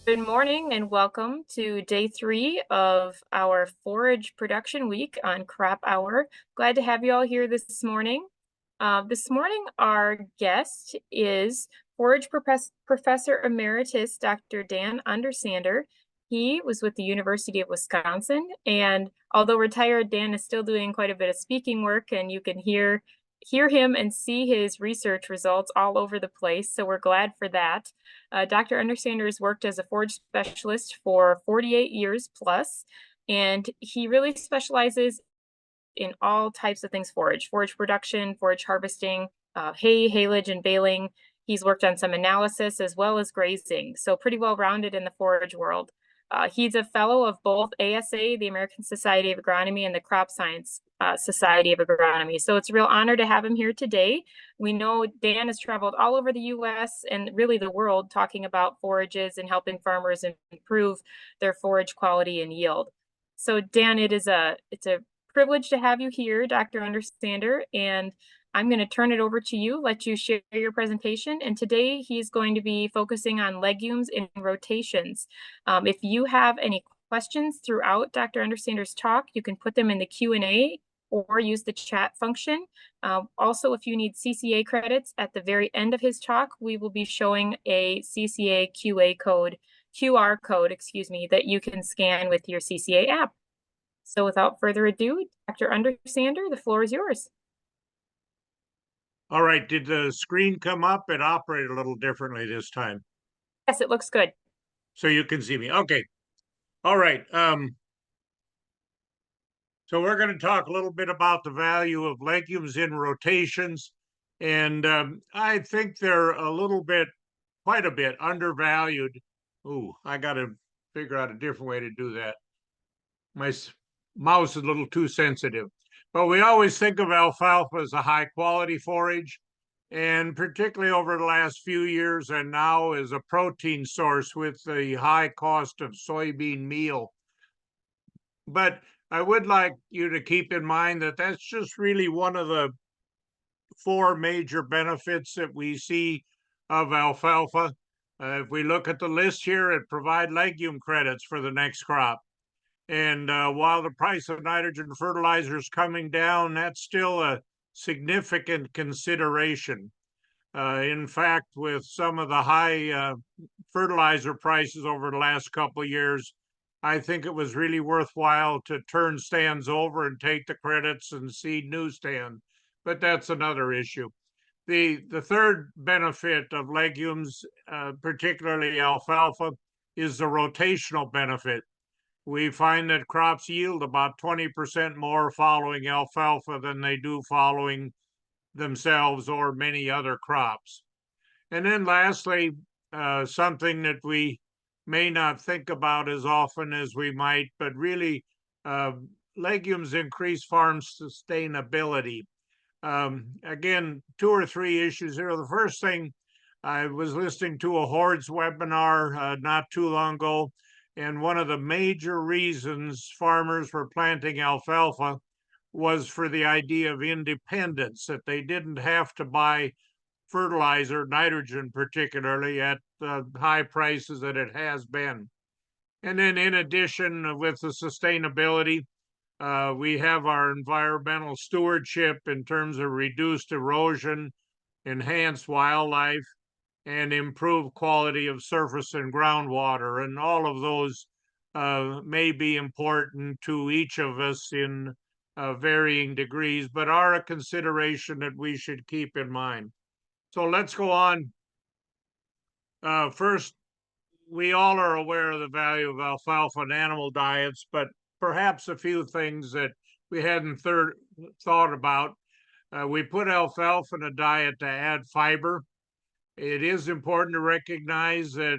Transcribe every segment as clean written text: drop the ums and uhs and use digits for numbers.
Good morning and welcome to day 3 of our forage production week on Crop Hour. Glad to have you all here this morning. This morning, our guest is Forage Professor Emeritus Dr. Dan Undersander. He was with the University of Wisconsin, and although retired, Dan is still doing quite a bit of speaking work, and you can hear him and see his research results all over the place, so we're glad for that. Dr. Undersander has worked as a forage specialist for 48 years plus, and he really specializes in all types of things forage production, forage harvesting, hay, haylage, and baling. He's worked on some analysis as well as grazing, so pretty well rounded in the forage world. He's a fellow of both ASA, the American Society of Agronomy, and the Crop Science Society of Agronomy. So it's a real honor to have him here today. We know Dan has traveled all over the US and really the world talking about forages and helping farmers improve their forage quality and yield. So Dan, it's a privilege to have you here, Dr. Undersander, and I'm going to turn it over to you, let you share your presentation. And today he's going to be focusing on legumes in rotations. If you have any questions throughout Dr. Undersander's talk, you can put them in the Q&A or use the chat function. Also, if you need CCA credits at the very end of his talk, we will be showing a CCA QR code, that you can scan with your CCA app. So without further ado, Dr. Undersander, the floor is yours. All right, did the screen come up? It operated a little differently this time. Yes, it looks good. So you can see me. Okay. All right. So we're going to talk a little bit about the value of legumes in rotations. And I think they're quite a bit undervalued. Ooh, I got to figure out a different way to do that. My mouse is a little too sensitive. But we always think of alfalfa as a high quality forage, and particularly over the last few years and now as a protein source with the high cost of soybean meal. But I would like you to keep in mind that that's just really one of the 4 major benefits that we see of alfalfa. If we look at the list here, it provides legume credits for the next crop. And while the price of nitrogen fertilizer is coming down, that's still a significant consideration. In fact, with some of the high fertilizer prices over the last couple of years, I think it was really worthwhile to turn stands over and take the credits and seed new stand. But that's another issue. The third benefit of legumes, particularly alfalfa, is the rotational benefit. We find that crops yield about 20% more following alfalfa than they do following themselves or many other crops. And then lastly, something that we may not think about as often as we might, but really legumes increase farm sustainability. Again, 2 or 3 issues here. The first thing, I was listening to a Hordes webinar not too long ago, and one of the major reasons farmers were planting alfalfa was for the idea of independence, that they didn't have to buy fertilizer, nitrogen particularly, at the high prices that it has been. And then in addition, with the sustainability, we have our environmental stewardship in terms of reduced erosion, enhanced wildlife, and improved quality of surface and groundwater. And all of those may be important to each of us in varying degrees, but are a consideration that we should keep in mind. So let's go on. First, we all are aware of the value of alfalfa in animal diets, but perhaps a few things that we hadn't thought about. We put alfalfa in a diet to add fiber. It is important to recognize that,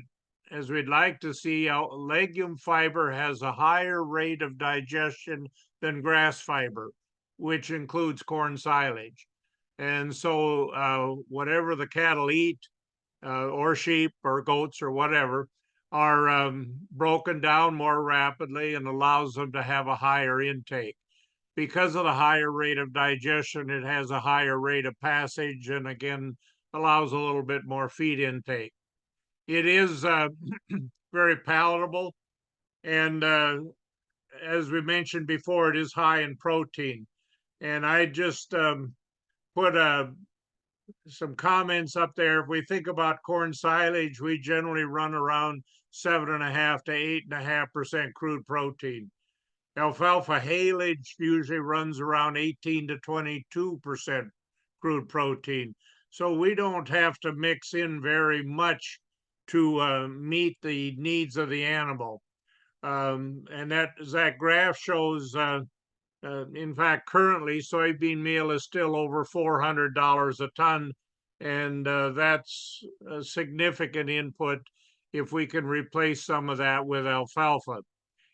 as we'd like to see, legume fiber has a higher rate of digestion than grass fiber, which includes corn silage. And so whatever the cattle eat, or sheep or goats or whatever, are broken down more rapidly and allows them to have a higher intake. Because of the higher rate of digestion, it has a higher rate of passage and again allows a little bit more feed intake. It is very palatable, and as we mentioned before, it is high in protein. And I just put some comments up there. If we think about corn silage, we generally run around 7.5 to 8.5% crude protein. Alfalfa haylage usually runs around 18 to 22% crude protein. So we don't have to mix in very much to meet the needs of the animal. And that graph shows, in fact, currently soybean meal is still over $400 a ton, and that's a significant input if we can replace some of that with alfalfa.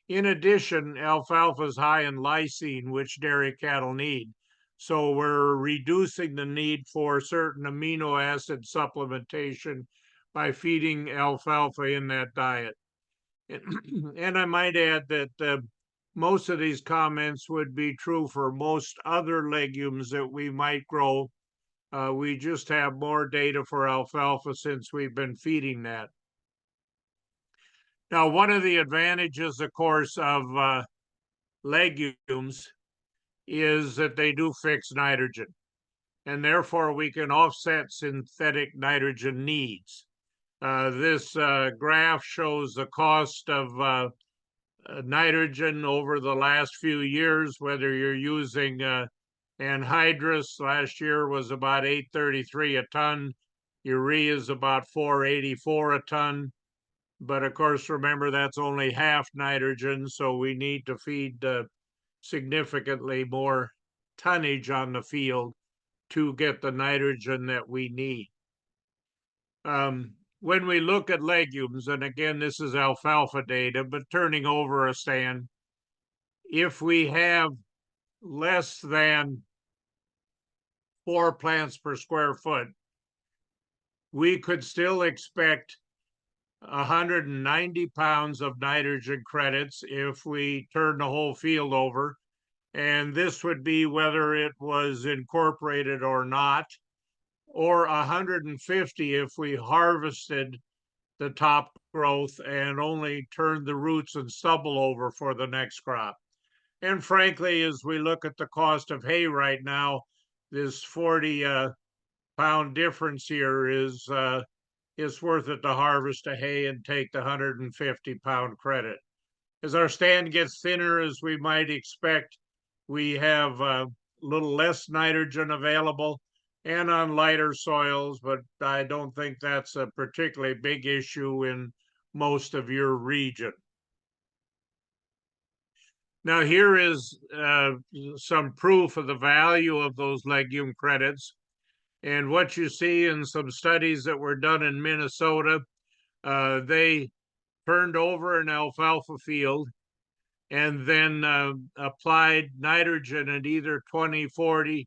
In addition, alfalfa is high in lysine, which dairy cattle need. So we're reducing the need for certain amino acid supplementation by feeding alfalfa in that diet. And I might add that most of these comments would be true for most other legumes that we might grow. We just have more data for alfalfa since we've been feeding that. Now, one of the advantages, of course, of legumes is that they do fix nitrogen, and therefore we can offset synthetic nitrogen needs. This graph shows the cost of nitrogen over the last few years, whether you're using anhydrous. Last year was about 833 a ton. Urea is about 484 a ton. But of course, remember, that's only half nitrogen, so we need to feed significantly more tonnage on the field to get the nitrogen that we need. When we look at legumes, and again, this is alfalfa data, but turning over a stand, if we have less than 4 plants per square foot, we could still expect 190 pounds of nitrogen credits if we turn the whole field over. And this would be whether it was incorporated or not, or 150 if we harvested the top growth and only turned the roots and stubble over for the next crop. And frankly, as we look at the cost of hay right now, this 40 pound difference here is worth it to harvest a hay and take the 150 pound credit. As our stand gets thinner, as we might expect, we have a little less nitrogen available and on lighter soils, but I don't think that's a particularly big issue in most of your region. Now here is some proof of the value of those legume credits. And what you see in some studies that were done in Minnesota, they turned over an alfalfa field and then applied nitrogen at either 20, 40,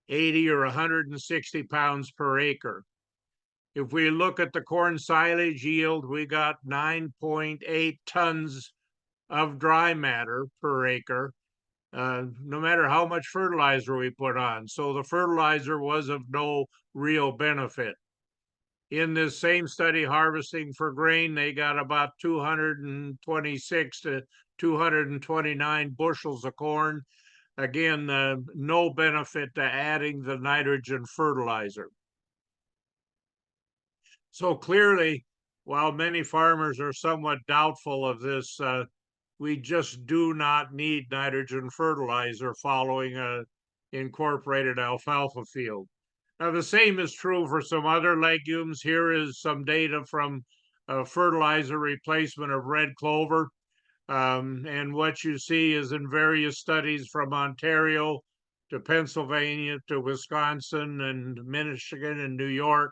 80, or 160 pounds per acre. If we look at the corn silage yield, we got 9.8 tons of dry matter per acre, no matter how much fertilizer we put on. So the fertilizer was of no real benefit. In this same study, harvesting for grain, they got about 226 to 229 bushels of corn. Again, no benefit to adding the nitrogen fertilizer. So clearly, while many farmers are somewhat doubtful of this, we just do not need nitrogen fertilizer following a incorporated alfalfa field. Now, the same is true for some other legumes. Here is some data from fertilizer replacement of red clover. And what you see is in various studies from Ontario to Pennsylvania to Wisconsin and Michigan and New York,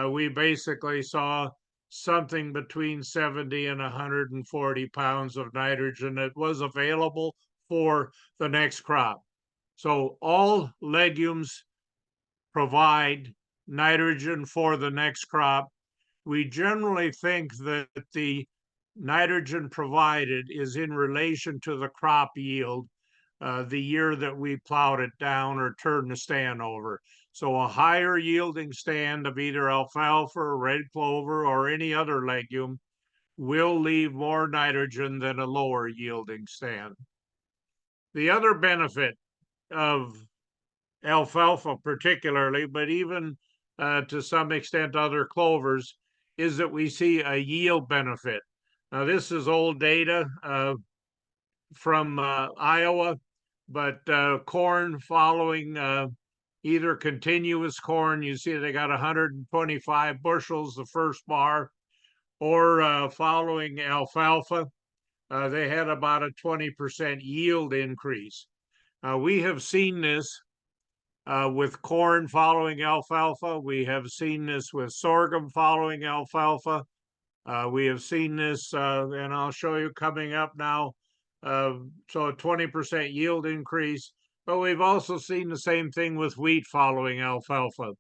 we basically saw something between 70 and 140 pounds of nitrogen that was available for the next crop. So all legumes provide nitrogen for the next crop. We generally think that the nitrogen provided is in relation to the crop yield. the year that we plowed it down or turned the stand over. So a higher yielding stand of either alfalfa or red clover or any other legume will leave more nitrogen than a lower yielding stand. The other benefit of alfalfa particularly, but even to some extent other clovers, is that we see a yield benefit. Now, this is old data from Iowa, but corn following either continuous corn, you see they got 125 bushels the first bar, or following alfalfa, they had about a 20% yield increase. We have seen this with corn following alfalfa. We have seen this with sorghum following alfalfa. We have seen this, and I'll show you coming up now. So a 20% yield increase, but we've also seen the same thing with wheat following alfalfa.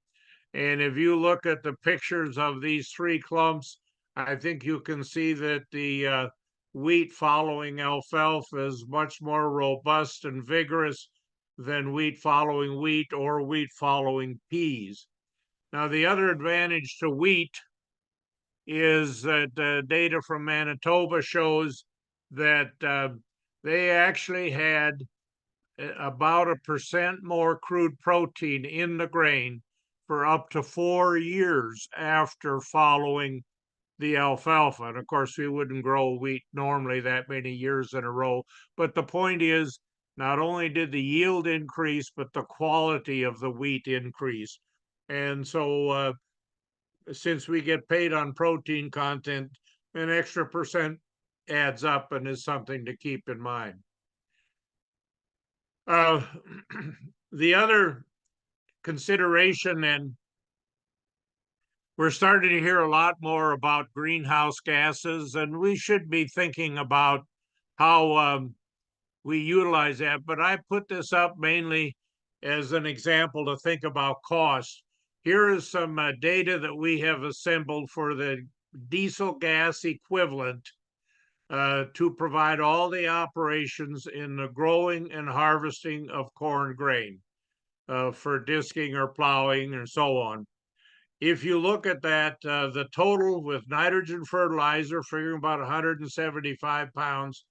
And if you look at the pictures of these three clumps, I think you can see that the wheat following alfalfa is much more robust and vigorous than wheat following wheat or wheat following peas. Now, the other advantage to wheat is that data from Manitoba shows that they actually had about 1% more crude protein in the grain for up to 4 years after following the alfalfa. And of course, we wouldn't grow wheat normally that many years in a row. But the point is, not only did the yield increase, but the quality of the wheat increased. And so since we get paid on protein content, an extra percent adds up and is something to keep in mind. The other consideration, and we're starting to hear a lot more about greenhouse gases, and we should be thinking about how we utilize that. But I put this up mainly as an example to think about cost. Here is some data that we have assembled for the diesel gas equivalent to provide all the operations in the growing and harvesting of corn grain for disking or plowing and so on. If you look at that, the total with nitrogen fertilizer, figuring about 175 pounds,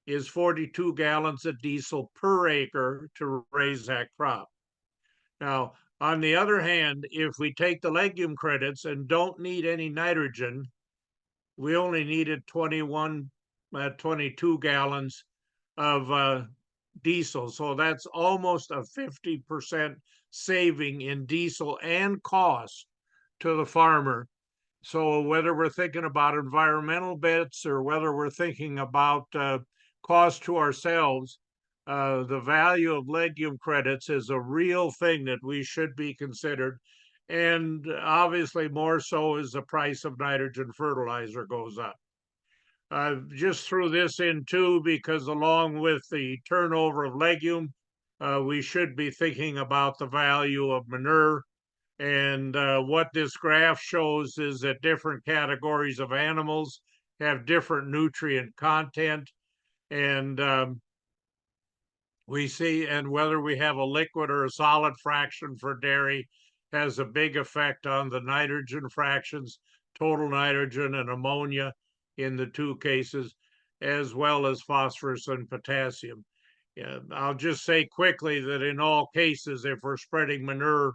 is 42 gallons of diesel per acre to raise that crop. Now, on the other hand, if we take the legume credits and don't need any nitrogen, we only needed 22 gallons of diesel. So that's almost a 50% saving in diesel and cost to the farmer. So whether we're thinking about environmental bits or whether we're thinking about cost to ourselves, the value of legume credits is a real thing that we should be considered. And obviously more so as the price of nitrogen fertilizer goes up. I just threw this in too because along with the turnover of legume, we should be thinking about the value of manure. And what this graph shows is that different categories of animals have different nutrient content. And we see, and whether we have a liquid or a solid fraction for dairy has a big effect on the nitrogen fractions, total nitrogen and ammonia in the two cases, as well as phosphorus and potassium. Yeah, I'll just say quickly that in all cases, if we're spreading manure,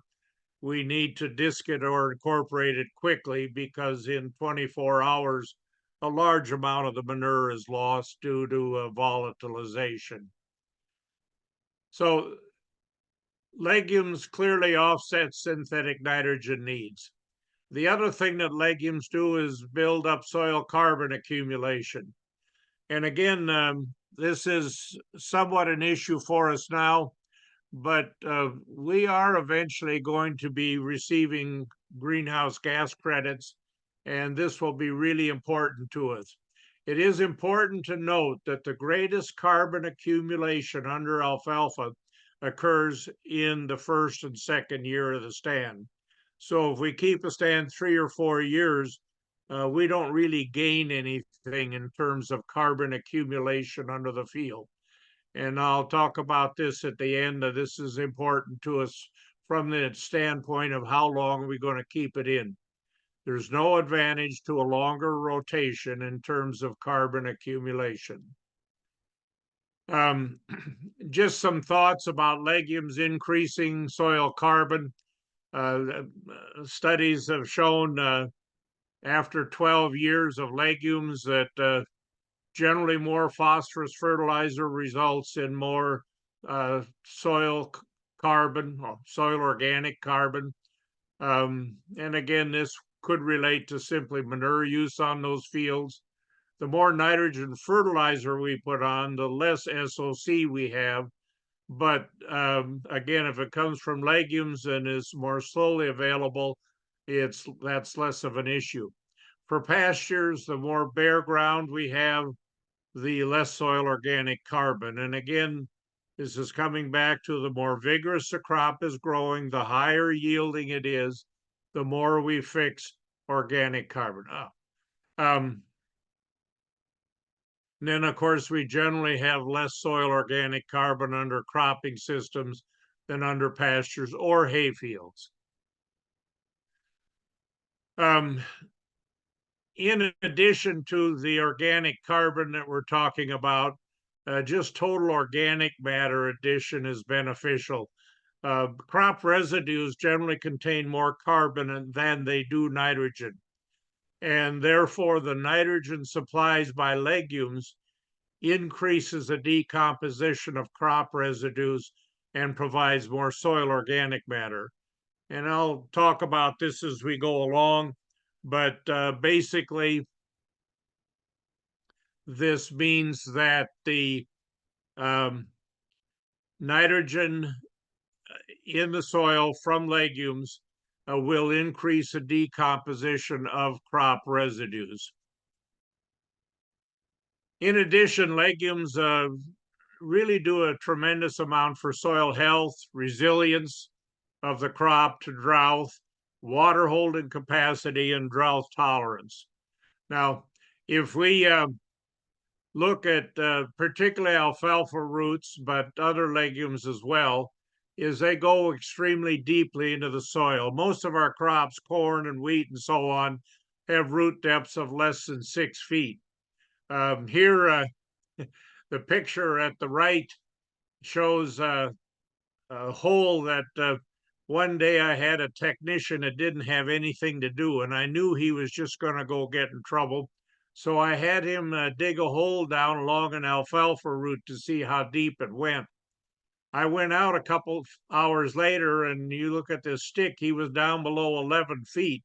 we need to disk it or incorporate it quickly because in 24 hours, a large amount of the manure is lost due to volatilization. So legumes clearly offset synthetic nitrogen needs. The other thing that legumes do is build up soil carbon accumulation. And again, this is somewhat an issue for us now, but we are eventually going to be receiving greenhouse gas credits, and this will be really important to us. It is important to note that the greatest carbon accumulation under alfalfa occurs in the first and second year of the stand. So if we keep a stand 3 or 4 years, we don't really gain anything in terms of carbon accumulation under the field. And I'll talk about this at the end. This is important to us from the standpoint of how long are we going to keep it in. There's no advantage to a longer rotation in terms of carbon accumulation. Just some thoughts about legumes increasing soil carbon. Studies have shown after 12 years of legumes that generally more phosphorus fertilizer results in more soil carbon, or soil organic carbon. And again, this could relate to simply manure use on those fields. The more nitrogen fertilizer we put on, the less SOC we have. But again, if it comes from legumes and is more slowly available, that's less of an issue. For pastures, the more bare ground we have, the less soil organic carbon. And again, this is coming back to the more vigorous the crop is growing, the higher yielding it is, the more we fix organic carbon. Then, of course, we generally have less soil organic carbon under cropping systems than under pastures or hay fields. In addition to the organic carbon that we're talking about, just total organic matter addition is beneficial. Crop residues generally contain more carbon than they do nitrogen. And therefore, the nitrogen supplies by legumes increases the decomposition of crop residues and provides more soil organic matter. And I'll talk about this as we go along, but basically, this means that the nitrogen in the soil from legumes will increase the decomposition of crop residues. In addition, legumes really do a tremendous amount for soil health, resilience of the crop to drought, water holding capacity, and drought tolerance. Now, if we look at particularly alfalfa roots, but other legumes as well, is they go extremely deeply into the soil. Most of our crops, corn and wheat and so on, have root depths of less than 6 feet. Here, the picture at the right shows a hole that one day I had a technician that didn't have anything to do, and I knew he was just going to go get in trouble. So I had him dig a hole down along an alfalfa root to see how deep it went. I went out a couple hours later, and you look at this stick, he was down below 11 feet.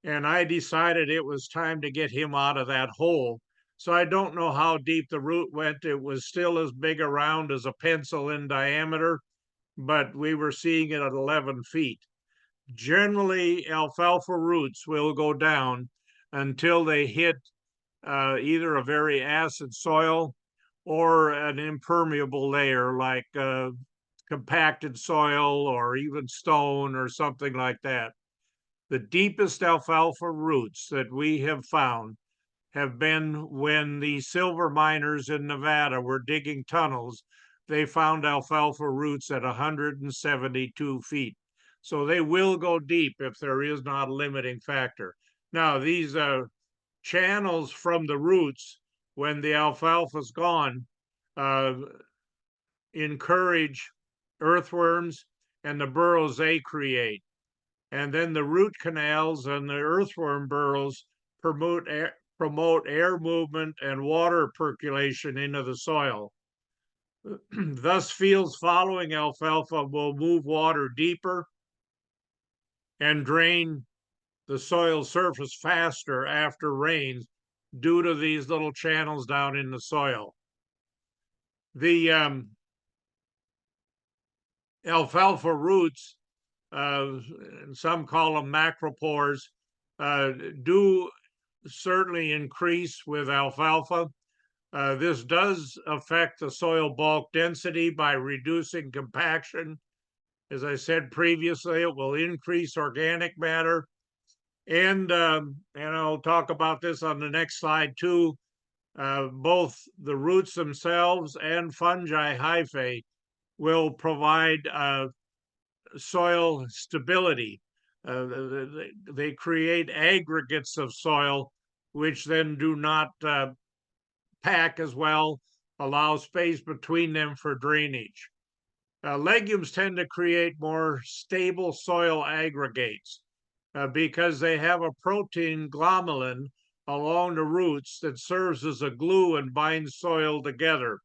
And I decided it was time to get him out of that hole. So I don't know how deep the root went. It was still as big around as a pencil in diameter, but we were seeing it at 11 feet. Generally, alfalfa roots will go down until they hit either a very acid soil or an impermeable layer like compacted soil or even stone or something like that. The deepest alfalfa roots that we have found have been when the silver miners in Nevada were digging tunnels. They found alfalfa roots at 172 feet. So they will go deep if there is not a limiting factor. Now, these channels from the roots, when the alfalfa's gone, uh, encourage earthworms and the burrows they create. And then the root canals and the earthworm burrows promote air movement and water percolation into the soil. Thus, fields following alfalfa will move water deeper and drain the soil surface faster after rains due to these little channels down in the soil. The alfalfa roots, some call them macropores, do certainly increase with alfalfa. This does affect the soil bulk density by reducing compaction. As I said previously, it will increase organic matter. And I'll talk about this on the next slide too. both the roots themselves and fungi hyphae will provide soil stability. They create aggregates of soil, which then do not pack as well, allow space between them for drainage. Legumes tend to create more stable soil aggregates because they have a protein glomalin along the roots that serves as a glue and binds soil together.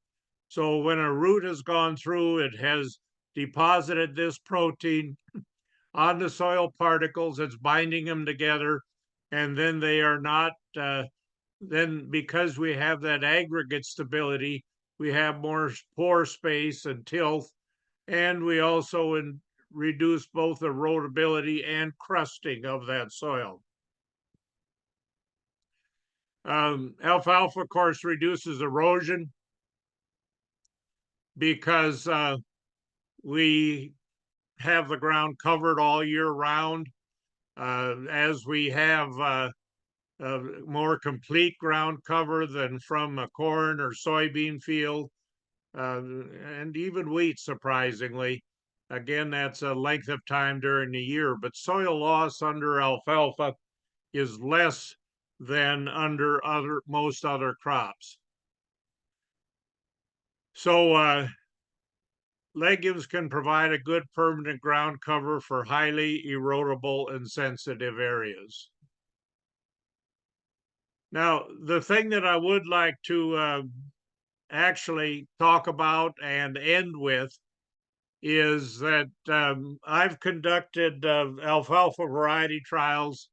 So when a root has gone through, it has deposited this protein on the soil particles, it's binding them together, and then they are not, then because we have that aggregate stability, we have more pore space and tilth, and we also reduce both erodibility and crusting of that soil. Alfalfa, of course, reduces erosion because we have the ground covered all year round. As we have more complete ground cover than from a corn or soybean field, and even wheat, surprisingly. Again, that's a length of time during the year, but soil loss under alfalfa is less than under most other crops. So legumes can provide a good permanent ground cover for highly erodible and sensitive areas. Now, the thing that I would like to actually talk about and end with is that I've conducted alfalfa variety trials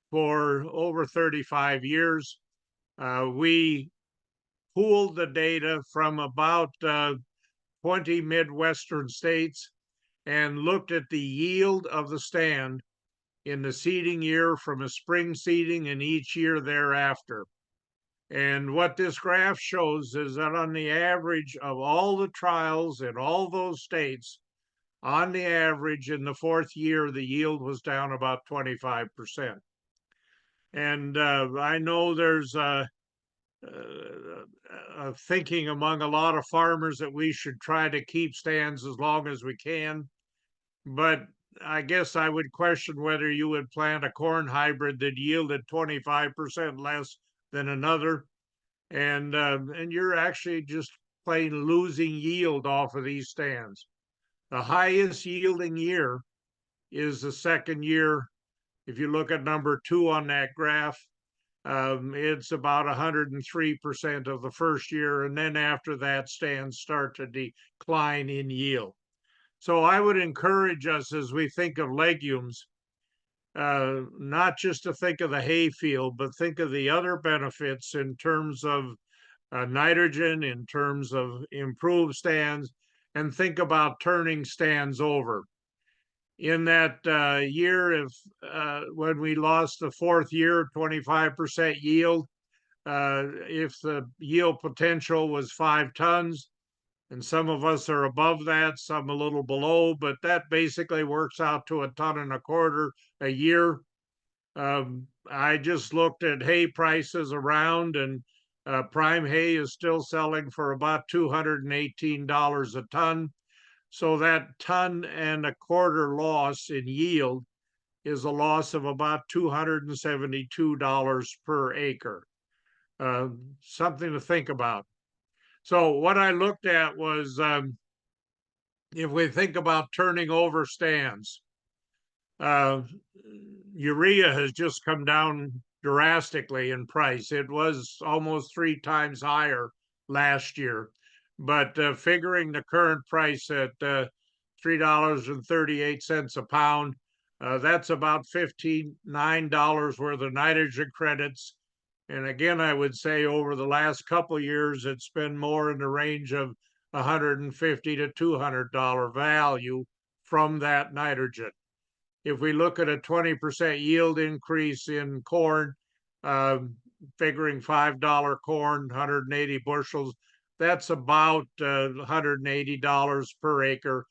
for over 35 years. We pooled the data from about 20 Midwestern states and looked at the yield of the stand in the seeding year from a spring seeding and each year thereafter. And what this graph shows is that on the average of all the trials in all those states, on the average in the fourth year, the yield was down about 25%. And I know there's thinking among a lot of farmers that we should try to keep stands as long as we can. But I guess I would question whether you would plant a corn hybrid that yielded 25% less than another. And you're actually just plain losing yield off of these stands. The highest yielding year is the second year. If you look at number 2 on that graph, it's about 103% of the first year, and then after that, stands start to decline in yield. So I would encourage us as we think of legumes, not just to think of the hay field, but think of the other benefits in terms of nitrogen, in terms of improved stands, and think about turning stands over. In that year, when we lost the fourth year, 25% yield, if the yield potential was 5 tons, and some of us are above that, some a little below, but that basically works out to 1.25 tons a year. I just looked at hay prices around, and prime hay is still selling for about $218 a ton. So that 1.25 tons loss in yield is a loss of about $272 per acre. Something to think about. So what I looked at was if we think about turning over stands, urea has just come down drastically in price. It was almost 3 times higher last year, but figuring the current price at $3.38 a pound, that's about $59 worth of nitrogen credits. And again, I would say over the last couple of years, it's been more in the range of $150 to $200 value from that nitrogen. If we look at a 20% yield increase in corn, figuring $5 corn, 180 bushels, that's about $180 per acre.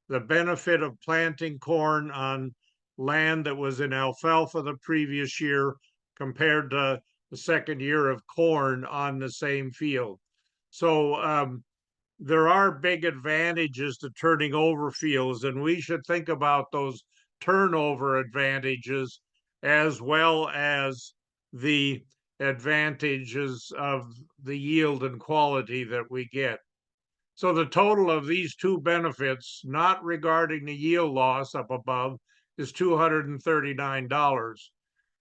The benefit of planting corn on land that was in alfalfa the previous year compared to the second year of corn on the same field. So there are big advantages to turning over fields, and we should think about those turnover advantages as well as the advantages of the yield and quality that we get. So the total of these two benefits, not regarding the yield loss up above, is $239.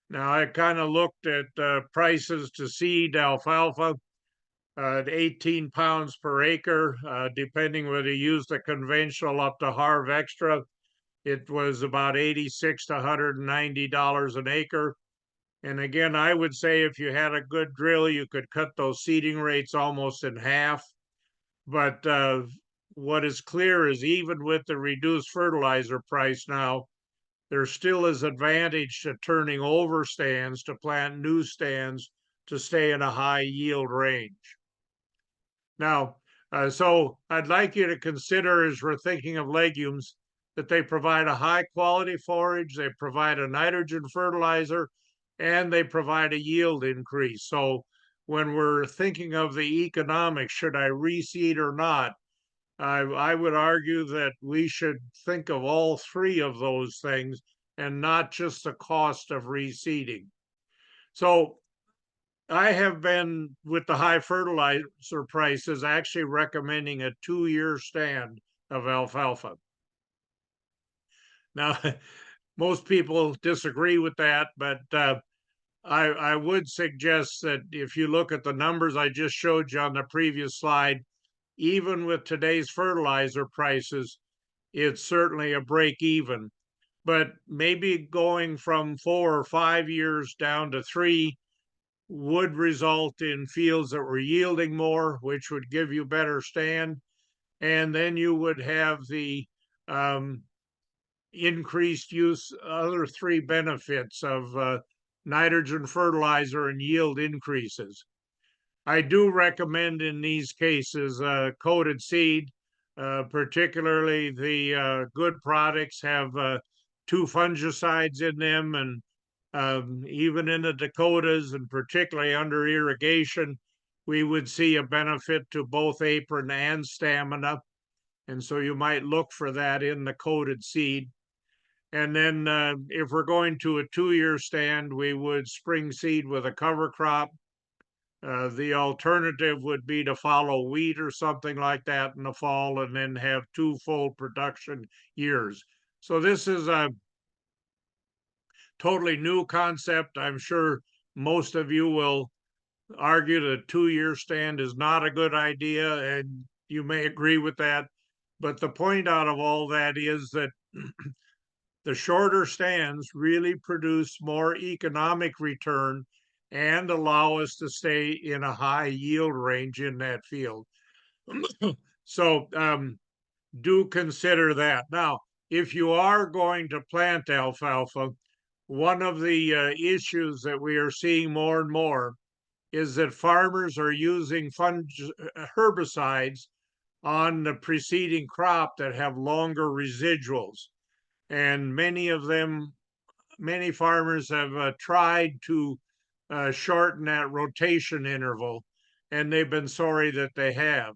Now I kind of looked at prices to seed alfalfa at 18 pounds per acre, depending whether you use the conventional up to Harv Extra. It was about $86 to $190 an acre. And again, I would say if you had a good drill, you could cut those seeding rates almost in half. But what is clear is even with the reduced fertilizer price now, there still is advantage to turning over stands to plant new stands to stay in a high yield range. Now, so I'd like you to consider as we're thinking of legumes that they provide a high quality forage, they provide a nitrogen fertilizer, and they provide a yield increase. So when we're thinking of the economics, should I reseed or not? I would argue that we should think of all three of those things and not just the cost of reseeding. So I have been with the high fertilizer prices actually recommending a 2-year stand of alfalfa. Now, most people disagree with that, but I would suggest that if you look at the numbers I just showed you on the previous slide, even with today's fertilizer prices, it's certainly a break even. But maybe going from 4 or 5 years down to 3 would result in fields that were yielding more, which would give you better stand. And then you would have the increased use, other three benefits of nitrogen fertilizer and yield increases. I do recommend in these cases coated seed, particularly the good products have 2 fungicides in them, and even in the Dakotas and particularly under irrigation, we would see a benefit to both apron and stamina. And so you might look for that in the coated seed. And then if we're going to a 2-year stand, we would spring seed with a cover crop. The alternative would be to follow wheat or something like that in the fall and then have 2 full production years. So this is a totally new concept. I'm sure most of you will argue that a 2-year stand is not a good idea, and you may agree with that. But the point out of all that is that the shorter stands really produce more economic return and allow us to stay in a high yield range in that field. So do consider that. Now, if you are going to plant alfalfa, one of the issues that we are seeing more and more is that farmers are using herbicides on the preceding crop that have longer residuals. And many farmers have tried to shorten that rotation interval, and they've been sorry that they have.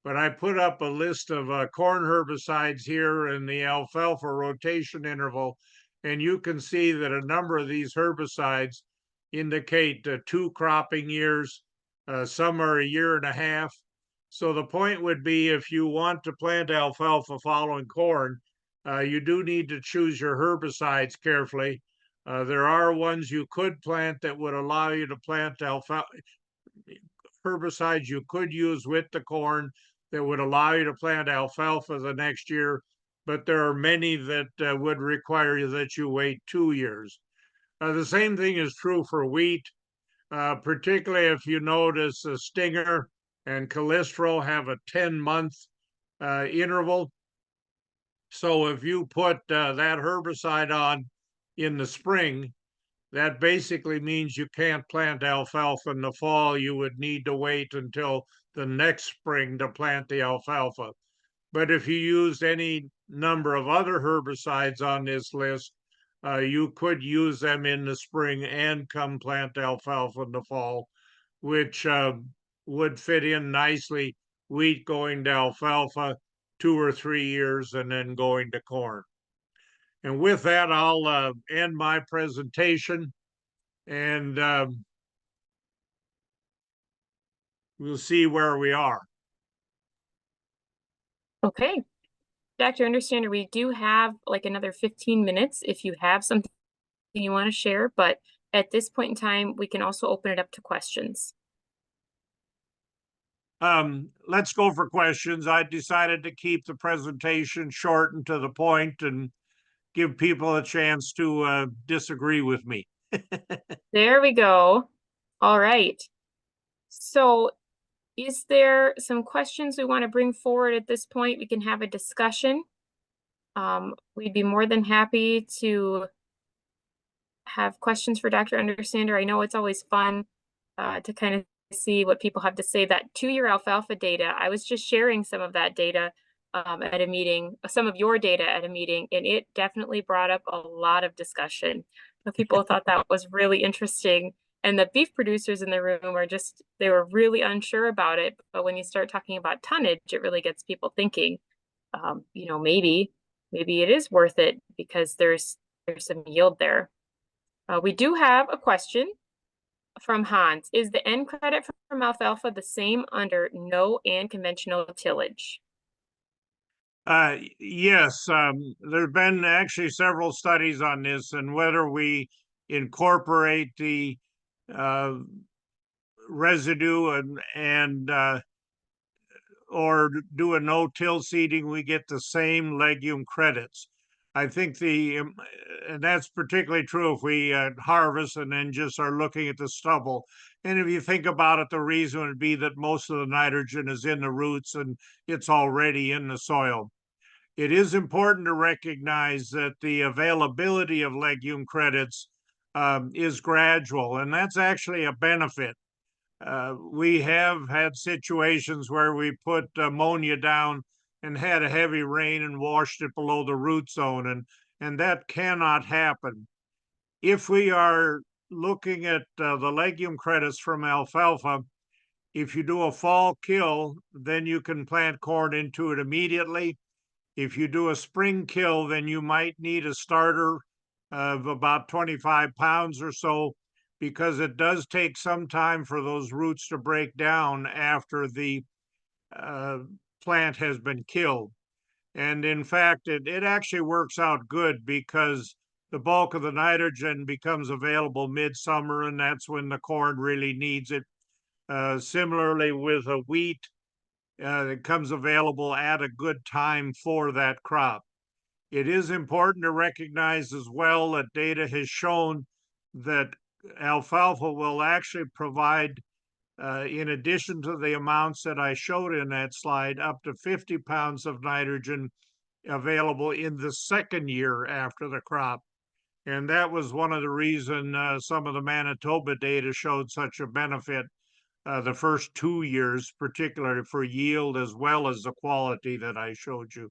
But I put up a list of corn herbicides here in the alfalfa rotation interval, and you can see that a number of these herbicides indicate 2 cropping years. Some are a year and a half. So the point would be if you want to plant alfalfa following corn, you do need to choose your herbicides carefully. There are ones you could plant that would allow you to plant herbicides you could use with the corn that would allow you to plant alfalfa the next year, but there are many that would require that you wait 2 years. The same thing is true for wheat, particularly if you notice Stinger and Calistro have a 10-month interval. So if you put that herbicide on in the spring, that basically means you can't plant alfalfa in the fall. You would need to wait until the next spring to plant the alfalfa. But if you used any number of other herbicides on this list, You could use them in the spring and come plant alfalfa in the fall, which would fit in nicely. Wheat going to alfalfa 2 or 3 years and then going to corn. And with that, I'll end my presentation and we'll see where we are. Okay. Dr. Understander, we do have like another 15 minutes if you have something you want to share, but at this point in time, we can also open it up to questions. Let's go for questions. I decided to keep the presentation short and to the point and give people a chance to disagree with me. There we go. All right. So is there some questions we want to bring forward at this point? We can have a discussion. We'd be more than happy to have questions for Dr. Understander. I know it's always fun to kind of see what people have to say. That 2-year alfalfa data, I was just sharing some of that data at a meeting, some of your data at a meeting, and it definitely brought up a lot of discussion. People thought that was really interesting. And the beef producers in the room are just, they were really unsure about it. But when you start talking about tonnage, it really gets people thinking, maybe it is worth it because there's some yield there. We do have a question from Hans. Is the N credit from alfalfa the same under no and conventional tillage? Yes, there have been actually several studies on this and whether we incorporate the uh, residue and or do a no-till seeding, we get the same legume credits. I think and that's particularly true if we harvest and then just are looking at the stubble. And if you think about it, the reason would be that most of the nitrogen is in the roots and it's already in the soil. It is important to recognize that the availability of legume credits is gradual, and that's actually a benefit. We have had situations where we put ammonia down and had a heavy rain and washed it below the root zone, and that cannot happen. If we are looking at the legume credits from alfalfa, if you do a fall kill, then you can plant corn into it immediately. If you do a spring kill, then you might need a starter of about 25 pounds or so, because it does take some time for those roots to break down after the uh, plant has been killed. And in fact, it actually works out good because the bulk of the nitrogen becomes available midsummer, and that's when the corn really needs it. Similarly, with a wheat, it comes available at a good time for that crop. It is important to recognize as well that data has shown that alfalfa will actually provide, in addition to the amounts that I showed in that slide, up to 50 pounds of nitrogen available in the second year after the crop. And that was one of the reasons some of the Manitoba data showed such a benefit the first 2 years, particularly for yield as well as the quality that I showed you.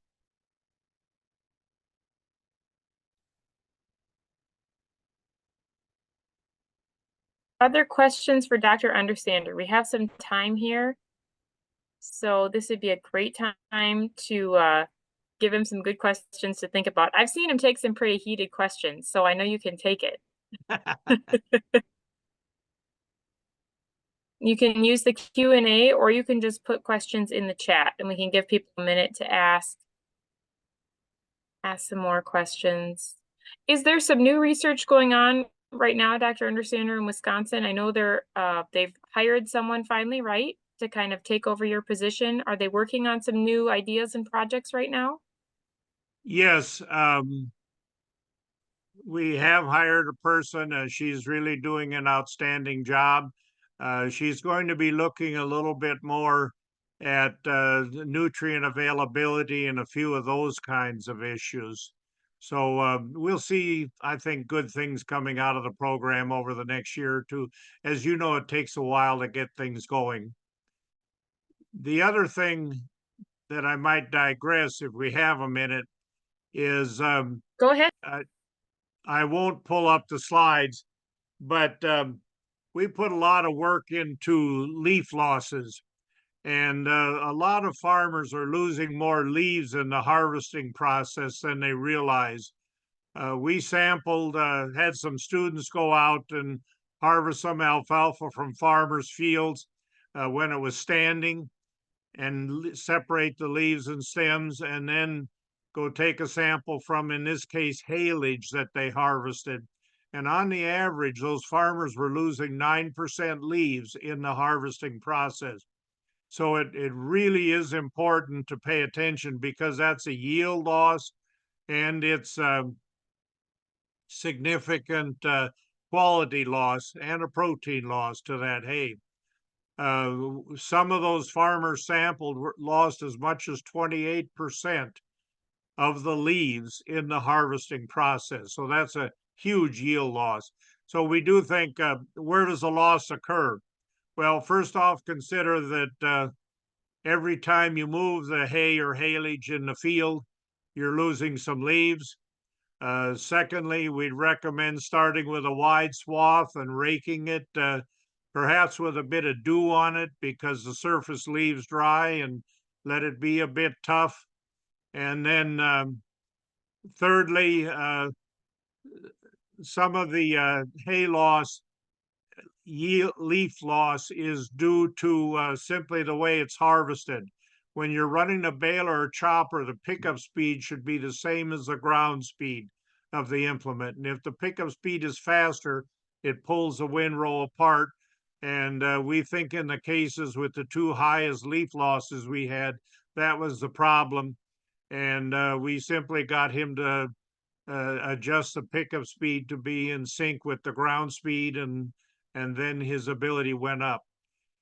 Other questions for Dr. Understander? We have some time here, so this would be a great time to give him some good questions to think about. I've seen him take some pretty heated questions, so I know you can take it. You can use the Q&A or you can just put questions in the chat and we can give people a minute to ask some more questions. Is there some new research going on right now, Dr. Undersander, in Wisconsin? I know they've hired someone finally, right, to kind of take over your position. Are they working on some new ideas and projects right now? Yes, we have hired a person. She's really doing an outstanding job. She's going to be looking a little bit more at nutrient availability and a few of those kinds of issues. So we'll see, I think, good things coming out of the program over the next year or two. As you know, it takes a while to get things going. The other thing that I might digress if we have a minute is Go ahead. I won't pull up the slides, but we put a lot of work into leaf losses. And a lot of farmers are losing more leaves in the harvesting process than they realize. We sampled, had some students go out and harvest some alfalfa from farmers' fields when it was standing and separate the leaves and stems, and then go take a sample from, in this case, haylage that they harvested. And on the average, those farmers were losing 9% leaves in the harvesting process. So it really is important to pay attention because that's a yield loss and it's significant quality loss and a protein loss to that hay. Some of those farmers sampled lost as much as 28% of the leaves in the harvesting process. So that's a huge yield loss. So we do think, where does the loss occur? Well, first off, consider that every time you move the hay or haylage in the field, you're losing some leaves. Secondly, we'd recommend starting with a wide swath and raking it, perhaps with a bit of dew on it because the surface leaves dry, and let it be a bit tough. And then thirdly, some of the hay loss, leaf loss is due to simply the way it's harvested. When you're running a baler or chopper, the pickup speed should be the same as the ground speed of the implement. And if the pickup speed is faster, it pulls the windrow apart. And we think in the cases with the two highest leaf losses we had, that was the problem. And we simply got him to adjust the pickup speed to be in sync with the ground speed, and then his ability went up.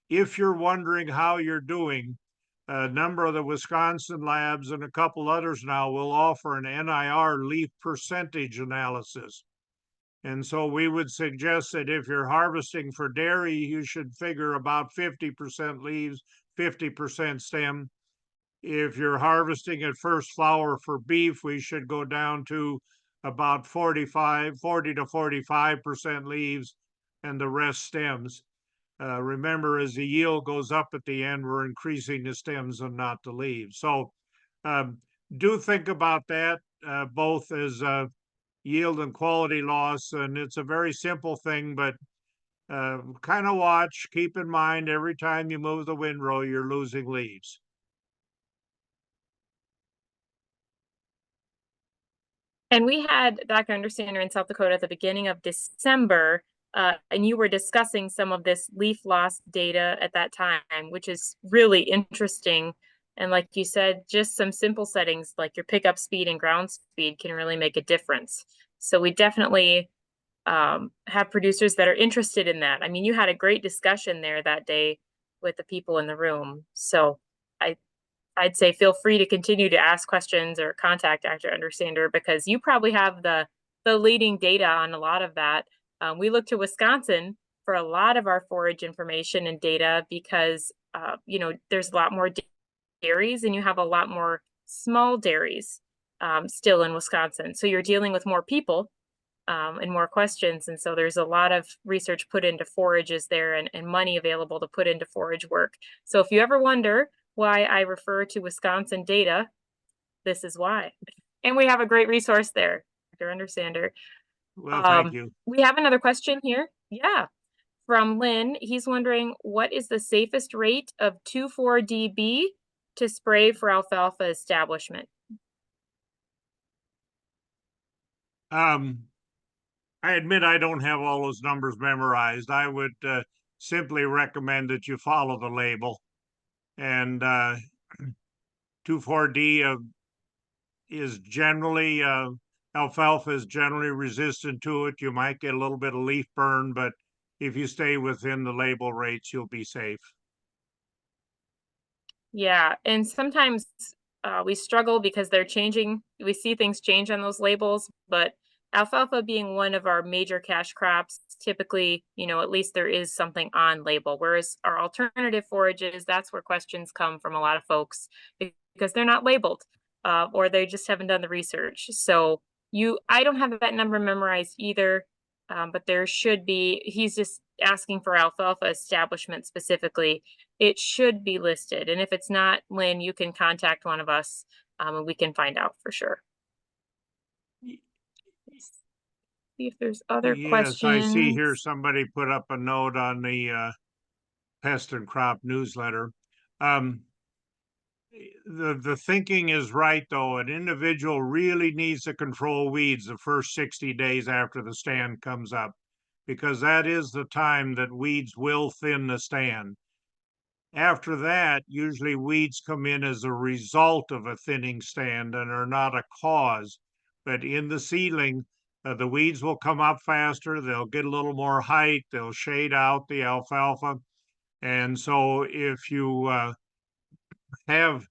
If you're wondering how you're doing, a number of the Wisconsin labs and a couple others now will offer an NIR leaf percentage analysis. And so we would suggest that if you're harvesting for dairy, you should figure about 50% leaves, 50% stem. If you're harvesting at first flower for beef, we should go down to about 40 to 45% leaves and the rest stems. Remember, as the yield goes up at the end, we're increasing the stems and not the leaves. So do think about that, both as yield and quality loss. And it's a very simple thing, but kind of watch, keep in mind every time you move the windrow, you're losing leaves. And we had Dr. Undersander in South Dakota at the beginning of December, and you were discussing some of this leaf loss data at that time, which is really interesting. And like you said, just some simple settings like your pickup speed and ground speed can really make a difference. So we definitely have producers that are interested in that. I mean, you had a great discussion there that day with the people in the room. So I'd say feel free to continue to ask questions or contact Dr. Undersander because you probably have the leading data on a lot of that. We look to Wisconsin for a lot of our forage information and data because you know, there's a lot more dairies and you have a lot more small dairies still in Wisconsin. So you're dealing with more people and more questions. And so there's a lot of research put into forages there and money available to put into forage work. So if you ever wonder why I refer to Wisconsin data, this is why. And we have a great resource there, Dr. Undersander. Well, thank you. We have another question here. Yeah, from Lynn. He's wondering, what is the safest rate of 2,4-DB to spray for alfalfa establishment? I admit I don't have all those numbers memorized. I would simply recommend that you follow the label. And 2,4-D is generally, alfalfa is generally resistant to it. You might get a little bit of leaf burn, but if you stay within the label rates, you'll be safe. Yeah, and sometimes we struggle because they're changing. We see things change on those labels, but alfalfa being one of our major cash crops, typically, you know, at least there is something on label. Whereas our alternative forages, that's where questions come from a lot of folks because they're not labeled or they just haven't done the research. So I don't have that number memorized either, but there should be, he's just asking for alfalfa establishment specifically. It should be listed. And if it's not, Lynn, you can contact one of us, and we can find out for sure. Let's see if there's other Yes, I see here questions. somebody put up a note on the pest and crop newsletter. Um, the thinking is right though. An individual really needs to control weeds the first 60 days after the stand comes up, because that is the time that weeds will thin the stand. After that, usually weeds come in as a result of a thinning stand and are not a cause. But in the seedling, the weeds will come up faster, they'll get a little more height, they'll shade out the alfalfa. And so if you have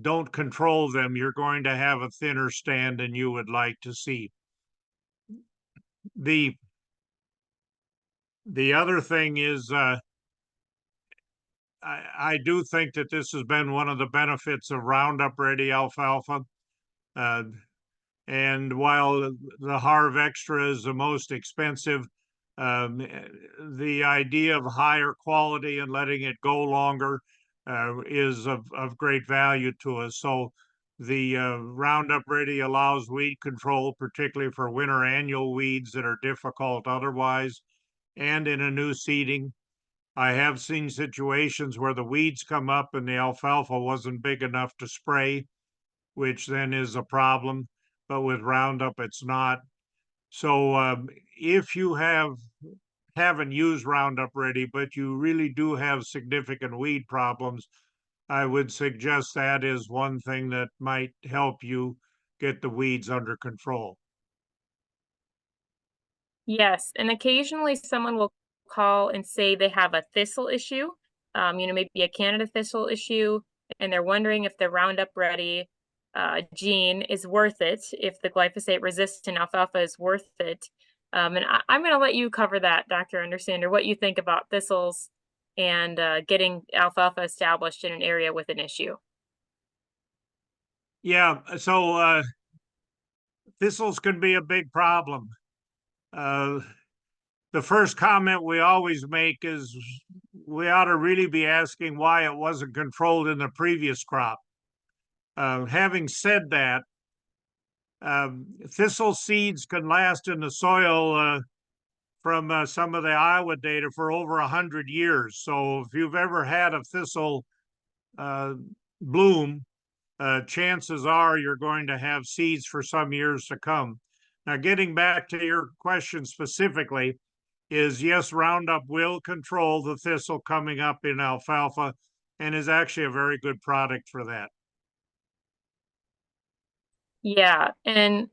don't control them, you're going to have a thinner stand than you would like to see. The other thing is, I do think that this has been one of the benefits of Roundup Ready alfalfa. Uh, and while the Harv Extra is the most expensive, the idea of higher quality and letting it go longer is of great value to us. So the Roundup Ready allows weed control, particularly for winter annual weeds that are difficult otherwise, and in a new seeding. I have seen situations where the weeds come up and the alfalfa wasn't big enough to spray, which then is a problem. But with Roundup, it's not. So if you haven't used Roundup Ready, but you really do have significant weed problems, I would suggest that is one thing that might help you get the weeds under control. Yes, and occasionally someone will call and say they have a thistle issue, maybe a Canada thistle issue, and they're wondering if the Roundup Ready gene is worth it, if the glyphosate resistant alfalfa is worth it. And I'm going to let you cover that, Dr. Undersander, what you think about thistles and getting alfalfa established in an area with an issue. Yeah, so thistles can be a big problem. Uh, the first comment we always make is we ought to really be asking why it wasn't controlled in the previous crop. Having said that, thistle seeds can last in the soil from some of the Iowa data for over 100 years. So if you've ever had a thistle uh, bloom, chances are you're going to have seeds for some years to come. Now, getting back to your question specifically, is yes, Roundup will control the thistle coming up in alfalfa and is actually a very good product for that. Yeah, and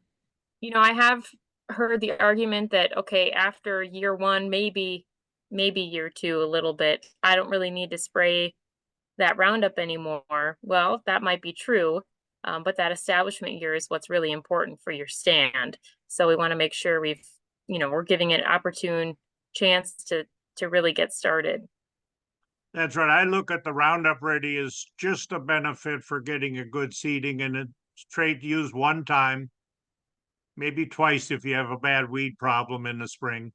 I have heard the argument that, okay, after year one, maybe year two, a little bit, I don't really need to spray that Roundup anymore. Well, that might be true, but that establishment year is what's really important for your stand. So we want to make sure we're giving it an opportune chance to really get started. That's right. I look at the Roundup Ready as just a benefit for getting a good seeding, and it's trait used one time, maybe twice if you have a bad weed problem in the spring.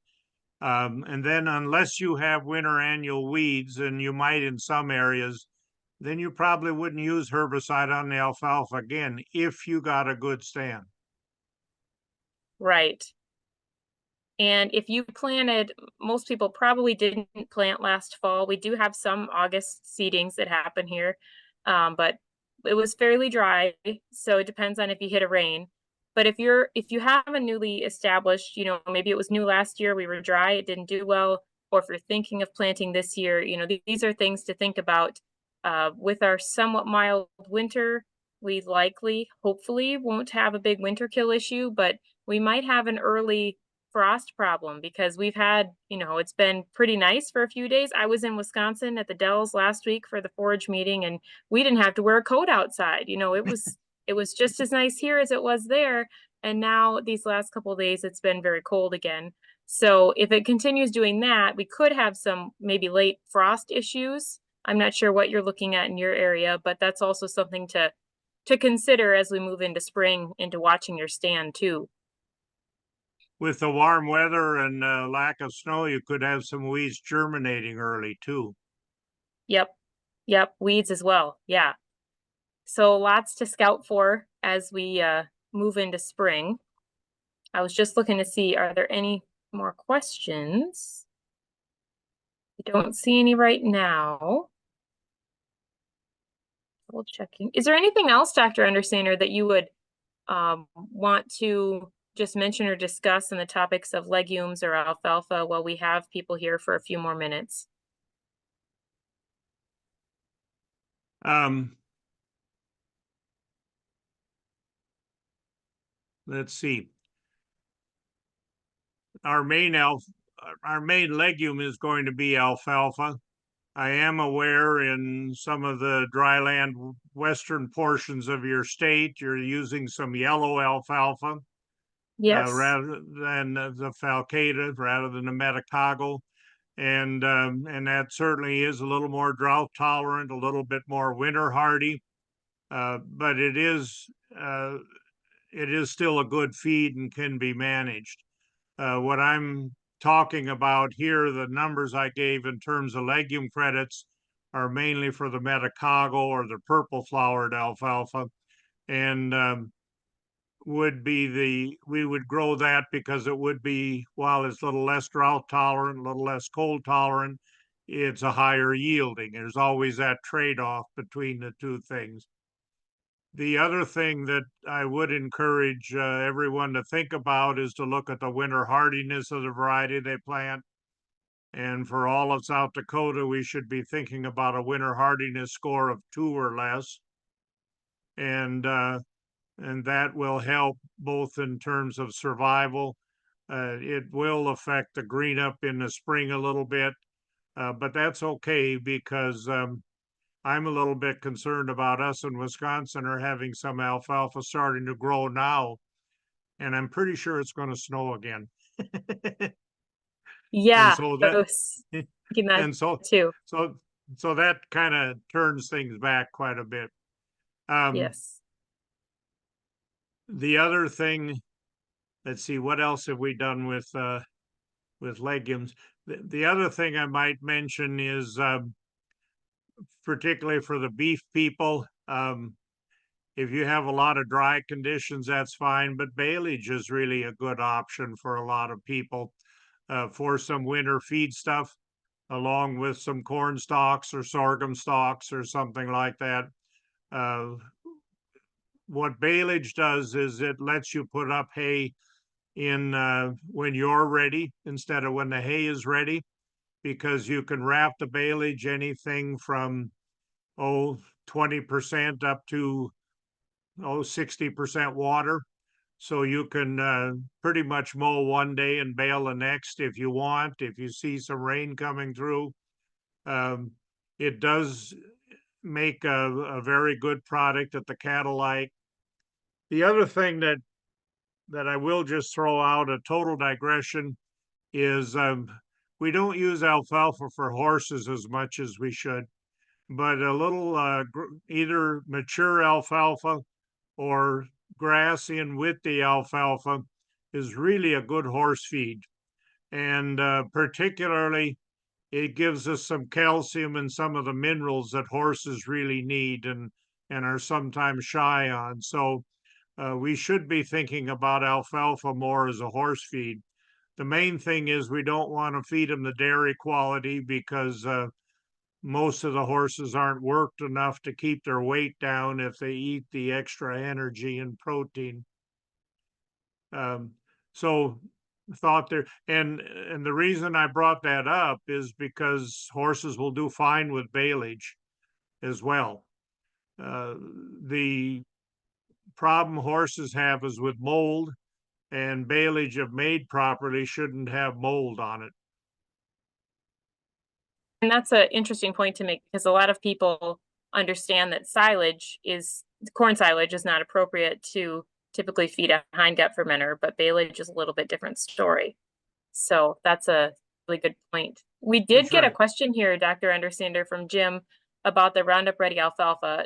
And then unless you have winter annual weeds, and you might in some areas, then you probably wouldn't use herbicide on the alfalfa again if you got a good stand. Right. And if you planted, most people probably didn't plant last fall. We do have some August seedings that happen here, but it was fairly dry, so it depends on if you hit a rain. But if you have a newly established, maybe it was new last year, we were dry, it didn't do well, or if you're thinking of planting this year, these are things to think about. With our somewhat mild winter, we likely, hopefully, won't have a big winter kill issue, but we might have an early frost problem because we've had, it's been pretty nice for a few days. I was in Wisconsin at the Dells last week for the Forage meeting, and we didn't have to wear a coat outside. It was just as nice here as it was there. And now these last couple of days, it's been very cold again. So if it continues doing that, we could have some maybe late frost issues. I'm not sure what you're looking at in your area, but that's also something to consider as we move into spring, into watching your stand too. with the warm weather and lack of snow, you could have some weeds germinating early too. Yep. Yep. Weeds as well. Yeah. So lots to scout for as we move into spring. I was just looking to see, are there any more questions? I don't see any right now. Double checking. Is there anything else, Dr. Undersander, that you would want to just mention or discuss in the topics of legumes or alfalfa while we have people here for a few more minutes? Let's see. Our main legume is going to be alfalfa. I am aware in some of the dryland western portions of your state, you're using some yellow alfalfa Yes. rather than the falcata, rather than the medicago. And that certainly is a little more drought tolerant, a little bit more winter hardy, but it is still a good feed and can be managed. What I'm talking about here, the numbers I gave in terms of legume credits are mainly for the medicago or the purple flowered alfalfa, and we would grow that because it would be, while it's a little less drought tolerant, a little less cold tolerant, it's a higher yielding. There's always that trade-off between the two things. The other thing that I would encourage everyone to think about is to look at the winter hardiness of the variety they plant. And for all of South Dakota, we should be thinking about a winter hardiness score of 2 or less. And that will help both in terms of survival. It will affect the green up in the spring a little bit, but that's okay because I'm a little bit concerned about us in Wisconsin are having some alfalfa starting to grow now, and I'm pretty sure it's going to snow again. And Yeah, so I that, was thinking that and so, too. so, so that kind of turns things back quite a bit. Um, Yes. the other thing, let's see, what else have we done with legumes? The other thing I might mention is, particularly for the beef people, if you have a lot of dry conditions, that's fine, but baleage is really a good option for a lot of people for some winter feed stuff, along with some corn stalks or sorghum stalks or something like that. Uh, what baleage does is it lets you put up hay in when you're ready instead of when the hay is ready, because you can wrap the baleage anything from 20% up to 60% water. So you can pretty much mow one day and bale the next if you want, if you see some rain coming through. Um, it does make a very good product that the cattle like. The other thing that I will just throw out, a total digression, is we don't use alfalfa for horses as much as we should, but a little either mature alfalfa or grass in with the alfalfa is really a good horse feed. And particularly, it gives us some calcium and some of the minerals that horses really need and are sometimes shy on. So we should be thinking about alfalfa more as a horse feed. The main thing is we don't want to feed them the dairy quality because most of the horses aren't worked enough to keep their weight down if they eat the extra energy and protein. So thought there, and the reason I brought that up is because horses will do fine with baleage as well. The problem horses have is with mold, and baleage, if made properly, shouldn't have mold on it. And that's an interesting point to make because a lot of people understand that corn silage is not appropriate to typically feed a hindgut fermenter, but baleage is a little bit different story. So that's a really good point. We did That's get a right. question here, Dr. Undersander, from Jim about the Roundup Ready alfalfa.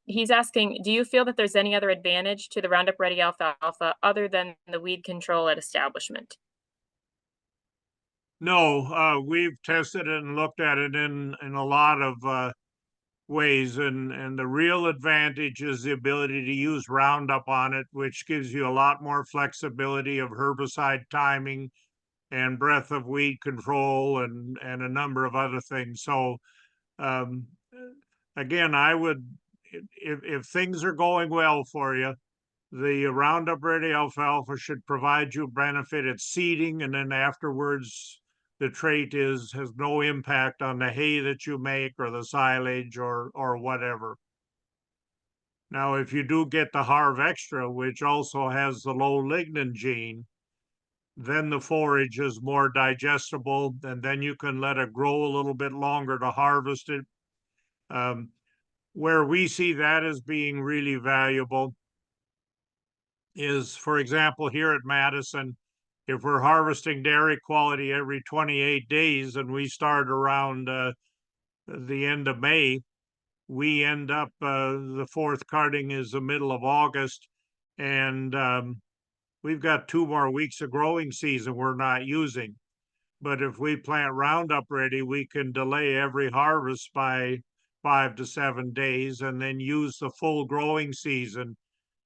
he's asking, do you feel that there's any other advantage to the Roundup Ready alfalfa other than the weed control at establishment? No, we've tested it and looked at it in a lot of ways, and the real advantage is the ability to use Roundup on it, which gives you a lot more flexibility of herbicide timing and breadth of weed control and a number of other things. So um, again, I would, if things are going well for you, the Roundup Ready alfalfa should provide you benefit at seeding, and then afterwards, the trait has no impact on the hay that you make or the silage or whatever. Now, if you do get the Harv Extra, which also has the low lignin gene, then the forage is more digestible, and then you can let it grow a little bit longer to harvest it. Um, where we see that as being really valuable is, for example, here at Madison, if we're harvesting dairy quality every 28 days and we start around the end of May, we end up, the fourth carting is the middle of August, and we've got 2 more weeks of growing season we're not using. But if we plant Roundup Ready, we can delay every harvest by 5 to 7 days and then use the full growing season.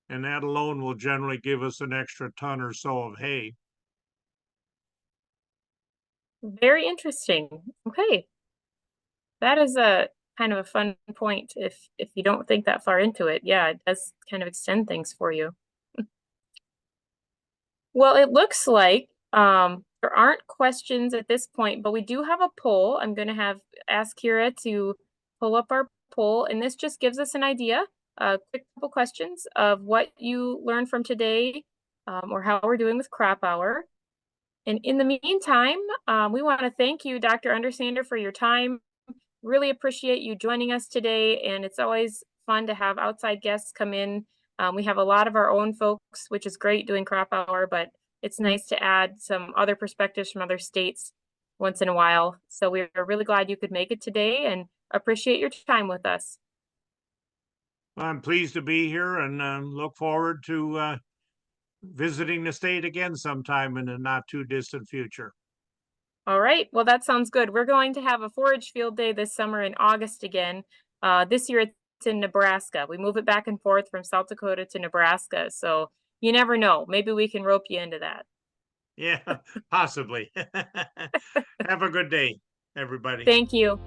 And that alone will generally give us an extra ton or so of hay. Very interesting. Okay. That is a kind of a fun point if you don't think that far into it. Yeah, it does kind of extend things for you. Well, it looks like there aren't questions at this point, but we do have a poll. I'm going to ask Kira to pull up our poll, and this just gives us an idea, a quick couple questions of what you learned from today, or how we're doing with crop hour. And in the meantime, we want to thank you, Dr. Undersander, for your time. Really appreciate you joining us today, and it's always fun to have outside guests come in. We have a lot of our own folks, which is great doing crop hour, but it's nice to add some other perspectives from other states once in a while. So we're really glad you could make it today and appreciate your time with us. I'm pleased to be here and look forward to visiting the state again sometime in the not too distant future. All right, well, that sounds good. We're going to have a forage field day this summer in August again. This year it's in Nebraska. We move it back and forth from South Dakota to Nebraska. So you never know. Maybe we can rope you into that. Yeah, possibly. Have a good day, everybody. Thank you.